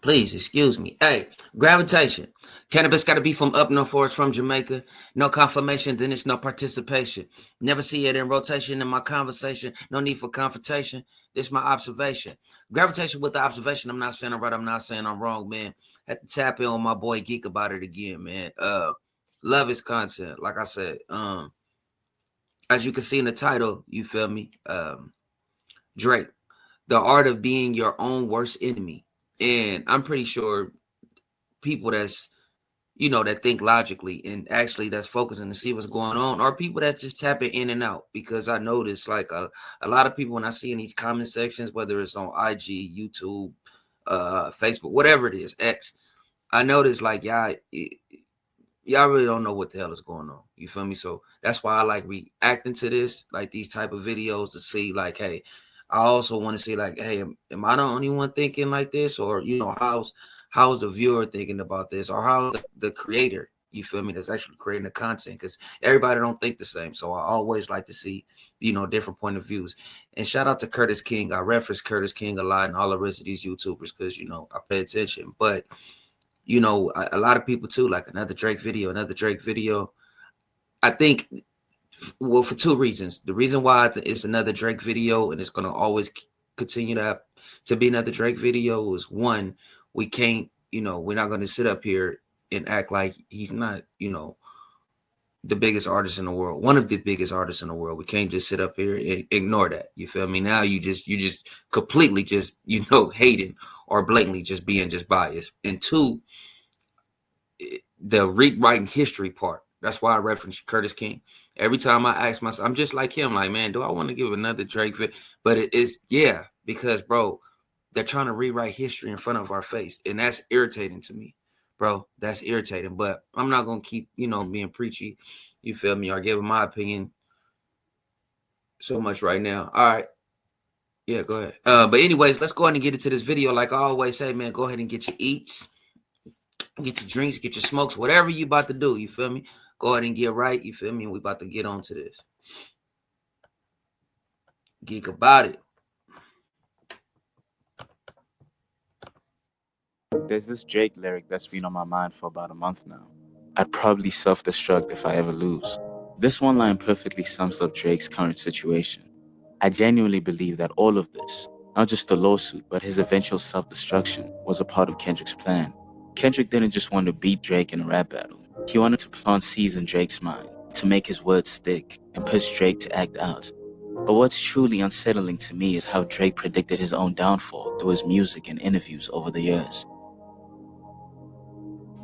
Please, excuse me. Hey, gravitation. Cannabis got to be from up north or it's from Jamaica. No confirmation, then it's no participation. Never see it in rotation in my conversation. No need for confrontation. This is my observation. Gravitation with the observation. I'm not saying I'm right. I'm not saying I'm wrong, man. Had to tap in on my boy Geek about it again, man. Love his content. Like I said, as you can see in the title, you feel me? Drake, the art of being your own worst enemy. And I'm pretty sure people that's, that think logically and actually that's focusing to see what's going on, or people that just tapping in and out. Because I notice like a lot of people when I see in these comment sections, whether it's on IG, YouTube, Facebook, whatever it is, X, I notice like y'all really don't know what the hell is going on. You feel me? So that's why I like reacting to this, like these type of videos to see like, hey, I also want to see like, hey, am I the only one thinking like this? Or, how's the viewer thinking about this? Or how's the creator, you feel me, that's actually creating the content? Because everybody don't think the same. So I always like to see, different point of views. And shout out to Curtis King. I reference Curtis King a lot and all the rest of these YouTubers because, I pay attention. But, a lot of people too, like another Drake video. I think, well, for two reasons. The reason why it's another Drake video and it's going to always continue to be another Drake video is, one, we can't, we're not going to sit up here and act like he's not, the biggest artist in the world, one of the biggest artists in the world. We can't just sit up here and ignore that. You feel me? Now you just completely just, hating or blatantly just being just biased. And two, the rewriting history part. That's why I reference Curtis King. Every time I ask myself, I'm just like him, like, man, do I want to give another Drake fit? But it's, because, bro, they're trying to rewrite history in front of our face. And that's irritating to me, bro. That's irritating. But I'm not going to keep, being preachy, you feel me, or giving my opinion so much right now. All right. Yeah, go ahead. But anyways, let's go ahead and get into this video. Like I always say, man, go ahead and get your eats, get your drinks, get your smokes, whatever you about to do, you feel me? Go ahead and get right, you feel me? And we about to get on to this. Geek about it. There's this Drake lyric that's been on my mind for about a month now. I'd probably self-destruct if I ever lose. This one line perfectly sums up Drake's current situation. I genuinely believe that all of this, not just the lawsuit, but his eventual self-destruction, was a part of Kendrick's plan. Kendrick didn't just want to beat Drake in a rap battle. He wanted to plant seeds in Drake's mind, to make his words stick, and push Drake to act out. But what's truly unsettling to me is how Drake predicted his own downfall through his music and interviews over the years.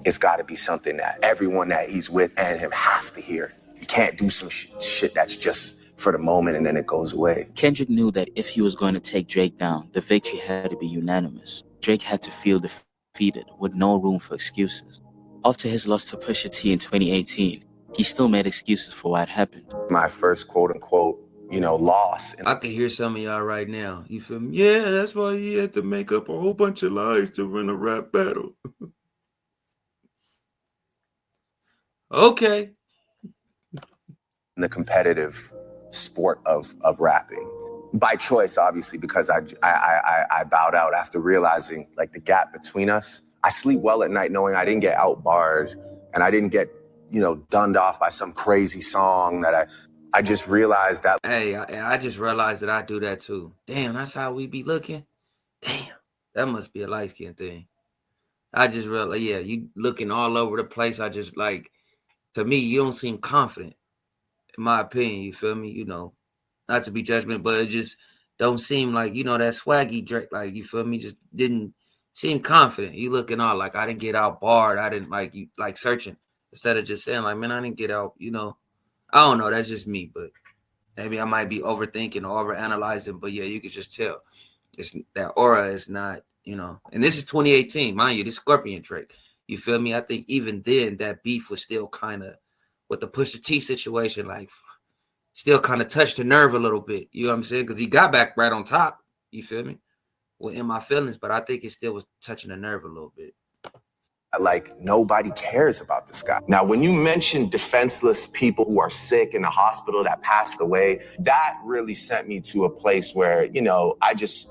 It's got to be something that everyone that he's with and him have to hear. You can't do some shit that's just for the moment and then it goes away. Kendrick knew that if he was going to take Drake down, the victory had to be unanimous. Drake had to feel defeated, with no room for excuses. After his loss to Pusha T in 2018, he still made excuses for what happened. My first quote-unquote, loss. I can hear some of y'all right now. You feel me? Yeah, that's why he had to make up a whole bunch of lies to win a rap battle. Okay. The competitive sport of rapping. By choice, obviously, because I bowed out after realizing like the gap between us. I sleep well at night knowing I didn't get outbarred and I didn't get, dunned off by some crazy song that I just realized that. Hey, I just realized that I do that too. Damn, that's how we be looking. Damn, that must be a light skin thing. I just realized, yeah, you looking all over the place. I just like, to me, you don't seem confident, in my opinion. You feel me? Not to be judgment, but it just don't seem like, that swaggy Drake, like, you feel me? Just didn't seem confident. You looking all like, I didn't get out barred. I didn't like you, like searching instead of just saying like, man, I didn't get out, I don't know. That's just me, but maybe I might be overthinking or overanalyzing, but yeah, you could just tell it's that aura is not, and this is 2018, mind you, this Scorpion Drake, you feel me? I think even then that beef was still kind of with the Pusha T situation, like still kind of touched the nerve a little bit. You know what I'm saying? Because he got back right on top. You feel me? Well, in my feelings, but I think it still was touching the nerve a little bit. Like, nobody cares about this guy. Now, when you mention defenseless people who are sick in the hospital that passed away, that really sent me to a place where, I just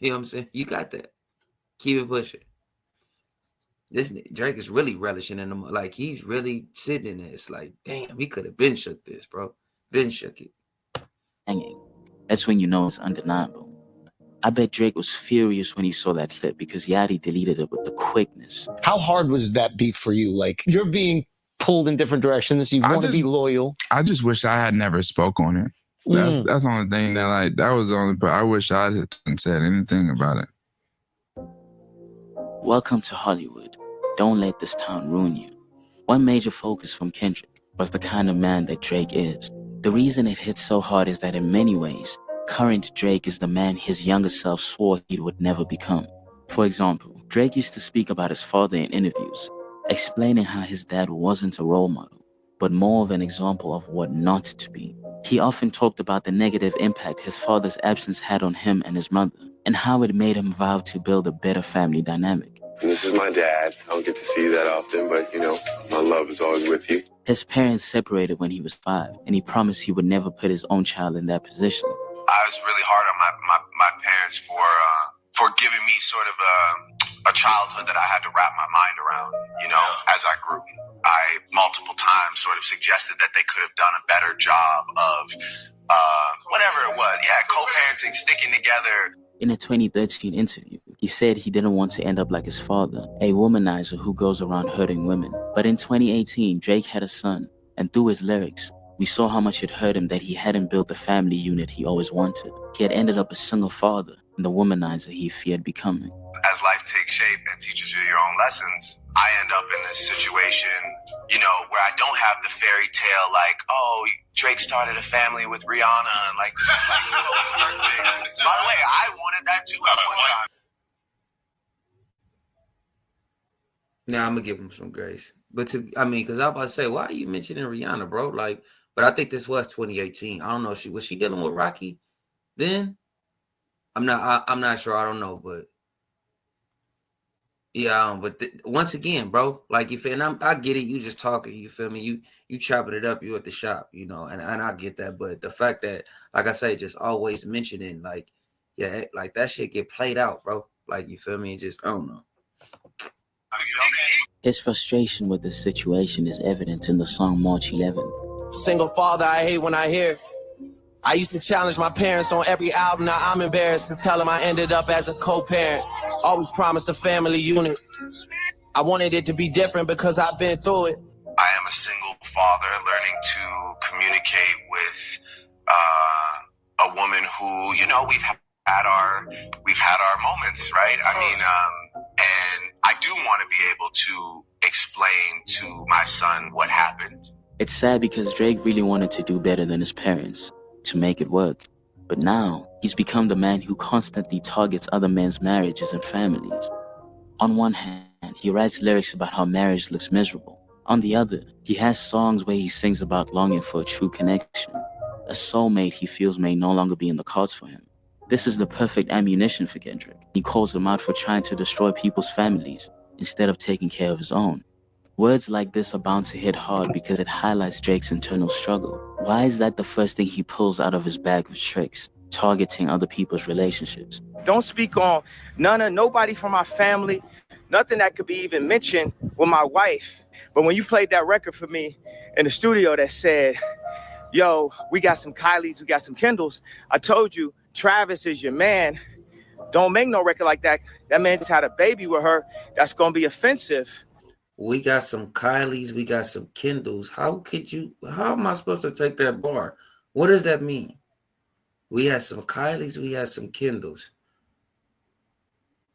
You know what I'm saying? You got that. Keep it pushing. This Drake is really relishing in them. Like, he's really sitting in this. Like, damn, he could have been shook this, bro. Been shook it. Hanging. That's when you know it's undeniable. I bet Drake was furious when he saw that clip because Yachty deleted it with the quickness. How hard was that beat for you? Like, you're being pulled in different directions. You want to be loyal. I just wish I had never spoke on it. That's the only thing that, like, that was the only part. I wish I hadn't said anything about it. Welcome to Hollywood. Don't let this town ruin you. One major focus from Kendrick was the kind of man that Drake is. The reason it hits so hard is that in many ways, current Drake is the man his younger self swore he would never become. For example, Drake used to speak about his father in interviews, explaining how his dad wasn't a role model, but more of an example of what not to be. He often talked about the negative impact his father's absence had on him and his mother, and how it made him vow to build a better family dynamic. This is my dad. I don't get to see you that often, but, you know, my love is always with you. His parents separated when he was 5, and he promised he would never put his own child in that position. I was really hard on my parents for giving me sort of a childhood that I had to wrap my mind around, you know, as I grew. I multiple times sort of suggested that they could have done a better job of whatever it was. Yeah, co-parenting, sticking together. In a 2013 interview, he said he didn't want to end up like his father, a womanizer who goes around hurting women. But in 2018, Drake had a son, and through his lyrics, we saw how much it hurt him that he hadn't built the family unit he always wanted. He had ended up a single father and the womanizer he feared becoming. As life takes shape and teaches you your own lessons, I end up in this situation, you know, where I don't have the fairy tale like, oh, Drake started a family with Rihanna and like, this is like so perfect. By the way, I wanted that too at one time. Now I'm gonna give him some grace. But because I was about to say, why are you mentioning Rihanna, bro? Like, but I think this was 2018. I don't know if was she dealing with Rocky then? I'm not sure. I don't know, but yeah. But once again, bro, like, you feel, and I get it. You just talking. You feel me? You chopping it up. You at the shop, you know, and I get that. But the fact that, like I say, just always mentioning, like, yeah, like that shit get played out, bro. Like, you feel me? Just, I don't know. His frustration with this situation is evident in the song March 11th. Single father, I hate when I hear it. I used to challenge my parents on every album. Now I'm embarrassed to tell them I ended up as a co-parent. Always promised a family unit. I wanted it to be different because I've been through it. I am a single father learning to communicate with a woman who, you know, we've had our moments, right? I mean, and I do want to be able to explain to my son what happened. It's sad because Drake really wanted to do better than his parents, to make it work. But now, he's become the man who constantly targets other men's marriages and families. On one hand, he writes lyrics about how marriage looks miserable. On the other, he has songs where he sings about longing for a true connection, a soulmate he feels may no longer be in the cards for him. This is the perfect ammunition for Kendrick. He calls him out for trying to destroy people's families instead of taking care of his own. Words like this are bound to hit hard because it highlights Drake's internal struggle. Why is that the first thing he pulls out of his bag of tricks? Targeting other people's relationships. Don't speak on nobody from my family, nothing that could be even mentioned with my wife. But when you played that record for me in the studio that said, yo, we got some Kylies, we got some Kendalls, I told you, Travis is your man. Don't make no record like that. That man just had a baby with her. That's going to be offensive. We got some Kylies, we got some Kendalls. How am I supposed to take that bar? What does that mean? We had some Kylies, we had some Kendalls.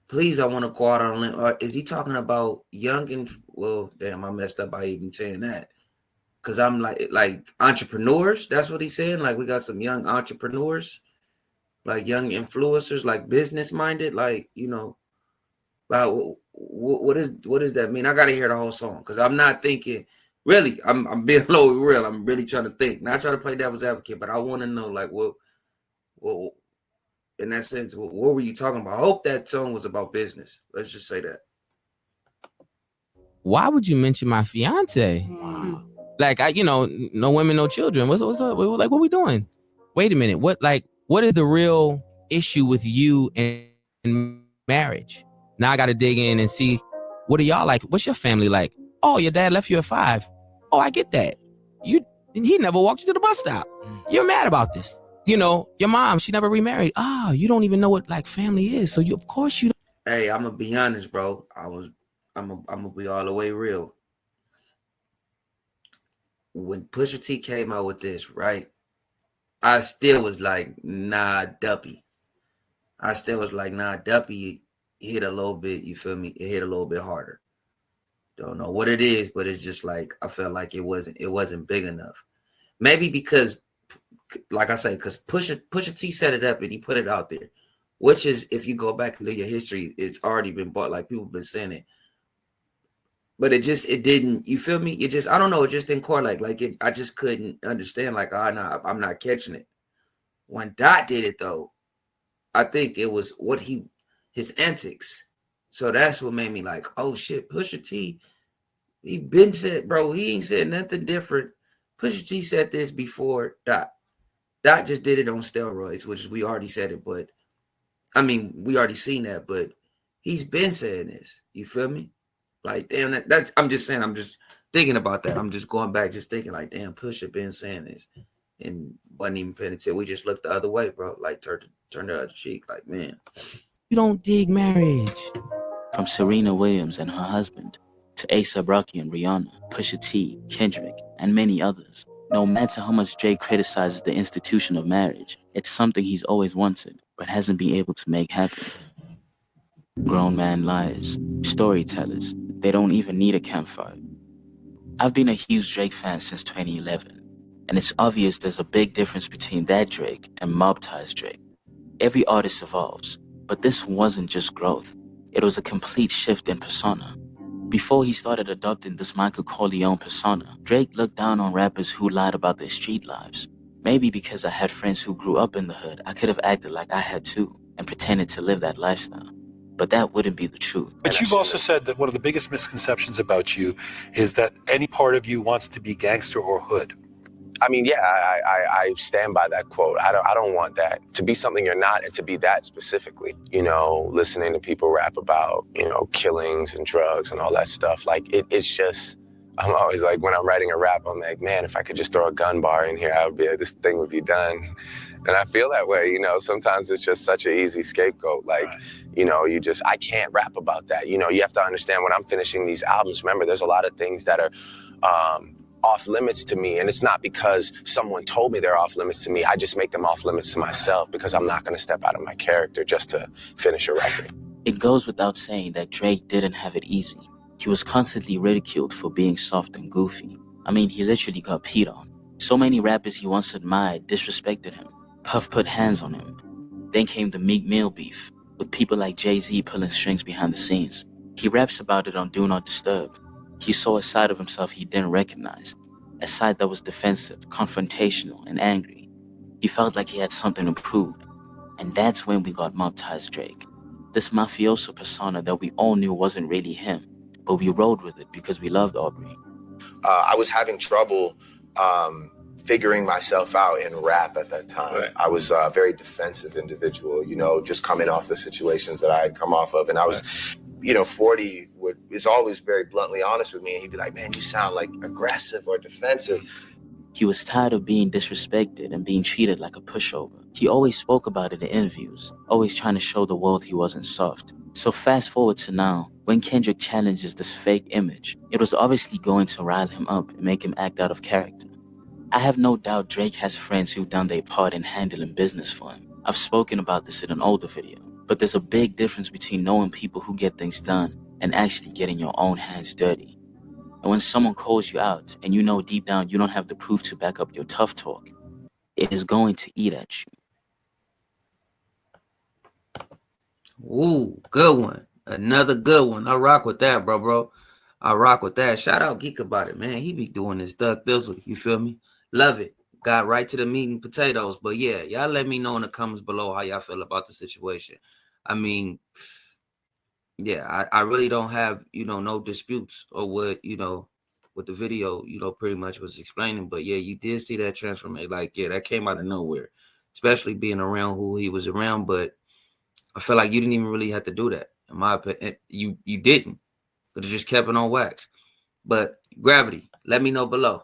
Please, I want to go out on a limb. Is he talking about young and, well, damn, I messed up by even saying that. Because I'm like entrepreneurs. That's what he's saying. Like, we got some young entrepreneurs, like young influencers, like business minded, like, you know, like, what does that mean? I got to hear the whole song because I'm not thinking, really, I'm being low real. I'm really trying to think, not trying to play devil's advocate, but I want to know, like, what, in that sense, what were you talking about? I hope that song was about business. Let's just say that. Why would you mention my fiance? Wow. Like, no women, no children. What's up? Like, what we doing? Wait a minute. What is the real issue with you and in marriage. Now I got to dig in and see, what are y'all like? What's your family like? Oh, your dad left you at 5. Oh, I get that. He never walked you to the bus stop. You're mad about this. You know, your mom, she never remarried. Oh, you don't even know what like family is. So of course you don't. Hey, I'm gonna be honest, bro. I'm gonna be all the way real. When Pusha T came out with this, right? I still was like, nah, Duppy. I still was like, nah, Duppy hit a little bit, you feel me? It hit a little bit harder. Don't know what it is, but it's just like I felt like it wasn't big enough. Maybe because, like I say, because Pusha T set it up and he put it out there, which is, if you go back into your history, it's already been bought. Like people have been saying it, but it didn't. You feel me? It just, I don't know. It just didn't correlate. Like it, I just couldn't understand. Like, oh no, I'm not catching it. When Dot did it though, I think it was his antics. So that's what made me like, oh shit, Pusha T. He been said, bro, he ain't said nothing different. Pusha T said this before Dot. Dot just did it on steroids, which is, we already said it, but I mean, we already seen that, but he's been saying this. You feel me? Like, damn, that's I'm just saying, I'm just thinking about that. I'm just going back, just thinking like, damn, Pusha been saying this and wasn't even paying attention. We just looked the other way, bro. Like turn the other cheek. Like, man. You don't dig marriage. From Serena Williams and her husband, to A$AP Rocky and Rihanna, Pusha T, Kendrick, and many others. No matter how much Drake criticizes the institution of marriage, it's something he's always wanted, but hasn't been able to make happen. Grown man liars, storytellers, they don't even need a campfire. I've been a huge Drake fan since 2011, and it's obvious there's a big difference between that Drake and mob-ties Drake. Every artist evolves, but this wasn't just growth. It was a complete shift in persona. Before he started adopting this Michael Corleone persona, Drake looked down on rappers who lied about their street lives. Maybe because I had friends who grew up in the hood, I could have acted like I had too and pretended to live that lifestyle. But that wouldn't be the truth. But you've also said that one of the biggest misconceptions about you is that any part of you wants to be gangster or hood. I mean, yeah, I stand by that quote. I don't want that to be something you're not, and to be that specifically. You know, listening to people rap about, you know, killings and drugs and all that stuff. Like it's just, I'm always like, when I'm writing a rap, I'm like, man, if I could just throw a gun bar in here, this thing would be done. And I feel that way, you know. Sometimes it's just such an easy scapegoat. Like, you know, I can't rap about that. You know, you have to understand, when I'm finishing these albums, remember, there's a lot of things that are off limits to me, and it's not because someone told me they're off limits to me. I just make them off limits to myself because I'm not going to step out of my character just to finish a record. It goes without saying that Drake didn't have it easy. He was constantly ridiculed for being soft and goofy. I mean, he literally got peed on. So many rappers he once admired disrespected him. Puff put hands on him. Then came the Meek Mill beef, with people like Jay-Z pulling strings behind the scenes. He raps about it on Do Not Disturb. He saw a side of himself he didn't recognize, a side that was defensive, confrontational, and angry. He felt like he had something to prove, and that's when we got Mob-Ties Drake. This mafioso persona that we all knew wasn't really him, but we rode with it because we loved Aubrey. I was having trouble figuring myself out in rap at that time. Right. I was a very defensive individual, you know, just coming off the situations that I had come off of, and I was... You know, 40 is always very bluntly honest with me, and he'd be like, man, you sound like aggressive or defensive. He was tired of being disrespected and being treated like a pushover. He always spoke about it in interviews, always trying to show the world he wasn't soft. So fast forward to now, when Kendrick challenges this fake image, it was obviously going to rile him up and make him act out of character. I have no doubt Drake has friends who've done their part in handling business for him. I've spoken about this in an older video. But there's a big difference between knowing people who get things done and actually getting your own hands dirty. And when someone calls you out and you know deep down you don't have the proof to back up your tough talk, it is going to eat at you. Ooh, good one. Another good one. I rock with that, bro. I rock with that. Shout out Geek about it, man. He be doing this Doug Thizzle. You feel me? Love it. Got right to the meat and potatoes. But yeah, y'all let me know in the comments below how y'all feel about the situation. I mean, yeah, I really don't have, you know, no disputes or what, you know, what the video, you know, pretty much was explaining. But yeah, you did see that transformation. Like, yeah, that came out of nowhere, especially being around who he was around. But I feel like you didn't even really have to do that. In my opinion, you didn't. But it just kept it on wax. But Gravity, let me know below.